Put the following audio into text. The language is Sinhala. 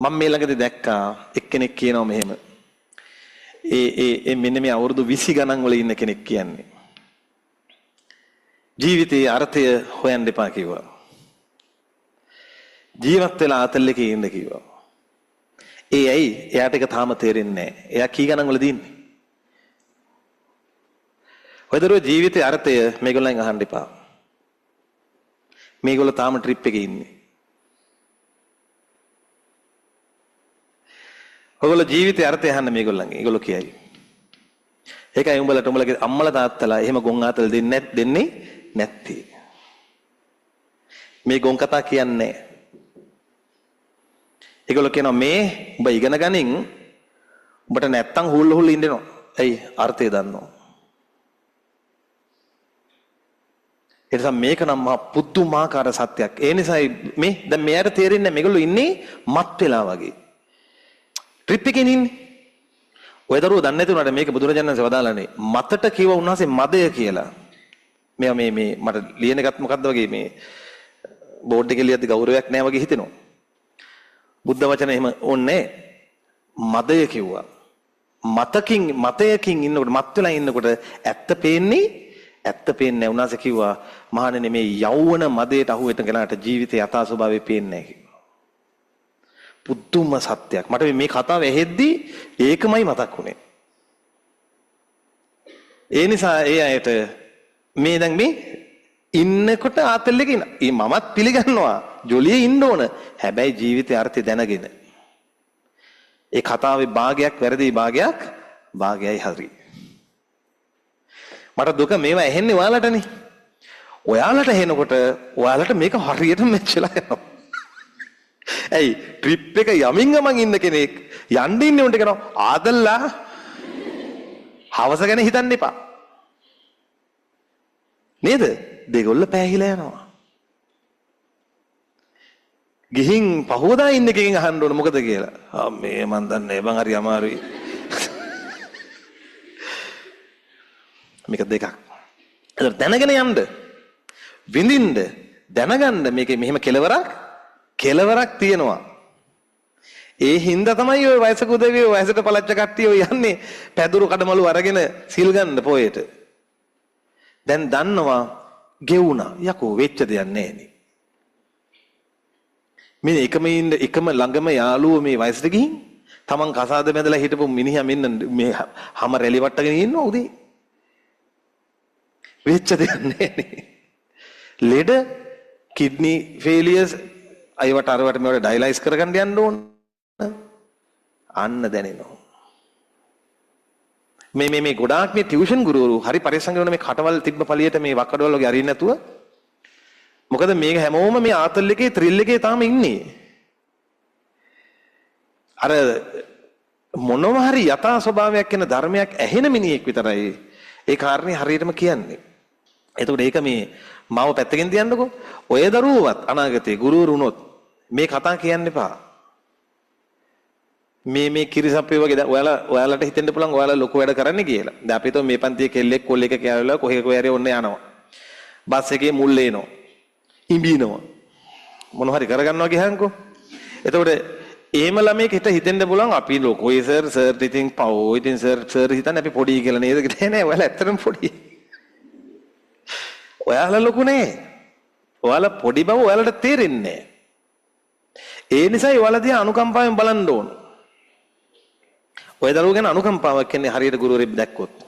මම මේ ළඟදී දැක්කා එක්කෙනෙක් කියනවා මෙහෙම. ඒ මෙන්න මේ අවුරුදු 20 ගණන් වල ඉන්න කෙනෙක් කියන්නේ. ජීවිතයේ අර්ථය හොයන්න එපා කිව්වා. ජීවත් වෙලා ආතල් එකේ ඉන්න කිව්වා. ඇයි? එයාට ඒක තාම තේරෙන්නේ නැහැ. එයා කී ගණන් වලදී ඉන්නේ? ඔයදරුව ජීවිතයේ අර්ථය මේගොල්ලන් අහන්න එපා. මේගොල්ලෝ තාම ට්‍රිප් එකේ ඉන්නේ. ඔයගොල්ලෝ ජීවිතයේ අර්ථය අහන්න මේගොල්ලන්ගෙන්. ඒගොල්ලෝ කියයි. ඒකයි උඹලගේ අම්මලා තාත්තලා එහෙම ගොන් ආතල් දෙන්නේ නැත්තේ. මේ ගොන් කතා කියන්නේ. ඒගොල්ලෝ කියනවා මේ උඹ ඉගෙන ගනින් උඹට නැත්තම් හුල් ඉන්නවා. ඇයි? අර්ථය දන්නවා. ඒ නිසා මේක නම් මහා පුදුමාකාර සත්‍යයක්. ඒ නිසායි මේ දැන් මෙයාට තේරෙන්නේ නැහැ මේගොල්ලෝ ඉන්නේ මත් වෙලා වගේ. ට්‍රිප් එකේ ඉන්නේ. ඔය දරුවෝ දන්නේ නැති උනාට මේක බුදුරජාණන් වහන්සේ වදාළානේ මතට කිව්ව උන්වහන්සේ මදය කියලා. මෙයා මේ මට ලියන එකත් මොකද්ද වගේ මේ බෝඩ් එකේ ලියද්දි ගෞරවයක් නැහැ වගේ හිතෙනවා. බුද්ධ වචන එහෙම ඕනේ මදය කිව්වා. මතයකින් ඉන්නකොට මත් වෙලා ඉන්නකොට ඇත්ත පේන්නේ උන්වහන්සේ කිව්වා මහණෙනි මේ යෞවන මදයට අහු වෙන කෙනාට ජීවිතේ යථා ස්වභාවය පේන්නේ නැහැ කිව්වා. පුදුම සත්‍යයක්. මට මේ කතාව ඇහෙද්දි ඒකමයි මතක් වුනේ. ඒ නිසා ඒ අයට මේ දැන් මේ ඉන්නකොට ආතල් එකේ ඉන්න. මමත් පිළිගන්නවා. ජොලියේ ඉන්න ඕන. හැබැයි ජීවිතේ අර්ථය දැනගෙන. ඒ කතාවේ භාගයක් වැරදි භාගයයි හරි. මට දුක මේවා ඇහෙන්නේ ඔයාලටනේ. ඔයාලට ඇහෙනකොට ඔයාලට මේක හරියට මෙච්චලා යනවා. ඇයි ට්‍රිප් එක යමින් ගමන් ඉන්න කෙනෙක් යන්න ඉන්නේ උන්ට කියනවා ආදල්ලා හවස ගැන හිතන්න එපා. නේද? දෙගොල්ල පෑහිලා යනවා. ගිහින් පහවදා ඉන්න එකකින් අහන්න ඕන මොකද කියලා. මේ මන් දන්නේ බං හරි අමාරුයි. මේක දෙකක්. ඒක දැනගෙන යන්න. විඳින්න දැනගන්න මේකේ මෙහෙම කෙලවරක් තියෙනවා. ඒ හින්දා තමයි ඔය වයසක උදවිය වයසට පළච්ච කට්ටිය ඔය යන්නේ පැදුරු කඩමලු අරගෙන සිල් ගන්න පොයේට. දැන් දන්නවා ගෙවුණා. යකෝ වෙච්ච දෙයක් නෑනේ. මේ එකම ළඟම යාළුවෝ මේ වයසට ගිහින් තමන් කසාද බැඳලා හිටපු මිනිහා මෙන්න මේ හැම රැලි වට්ටගෙන ඉන්නවා උදේ. වෙච්ච දෙයක් නෑනේ. ලෙඩ කිඩ්නි ෆේලියර්ස් අයවට අරවට මේවට ඩයලයිස් කරගන්න යන්න ඕන. අන්න දැනෙනවා. මේ ගොඩාක් මේ ටියුෂන් ගුරුවරු හරි පරිස්සම් කරන මේ කටවල් තිබ්බ පළියට මේ වක්කඩවල් වගේ අරින්න නැතුව. මොකද මේක හැමෝම මේ ආතල් එකේ ත්‍රිල් එකේ තාම ඉන්නේ. අර මොනවා හරි යථා ස්වභාවයක් වෙන ධර්මයක් ඇහෙන මිනිහෙක් විතරයි ඒ කාරණේ හරියටම කියන්නේ. එතකොට ඒක මේ මාව පැත්තකින් තියන්නකෝ. ඔය දරුවවත් අනාගතේ ගුරුවරු වුණොත් මේ කතා කියන්න එපා. මේ කිරිසප්පේ වගේ දැන් ඔයාලට හිතෙන්න පුළුවන් ඔයාලා ලොකු වැඩ කරන්න කියලා. දැන් අපි හිතුව මේ පන්තියේ කෙල්ලෙක් කොල්ලෙක් කියලා කොහේ හරි ඔන්න යනවා. බස් එකේ මුල් එනවා. ඉඹිනවා. මොන හරි කරගන්නවා කියහන්කෝ. එතකොට එහෙම ළමෙක් හිතෙන්න පුළුවන් අපි ලොකෝයි සර් ඉතින් පවෝ ඉතින් සර් හිතන්නේ අපි පොඩි කියලා නේද? නෑ ඔයාලා ඇත්තටම පොඩි. ඔයාලා ලොකු නෑ. ඔයාලා පොඩි බව ඔයාලට තේරෙන්නේ නෑ. ඒ නිසා ඔයාලා දිහා අනුකම්පාවෙන් බලන්න ඕන. ඔය දරුවෝ ගැන අනුකම්පාවක් කියන්නේ හරියට ගුරුවරයෙක් දැක්කොත්.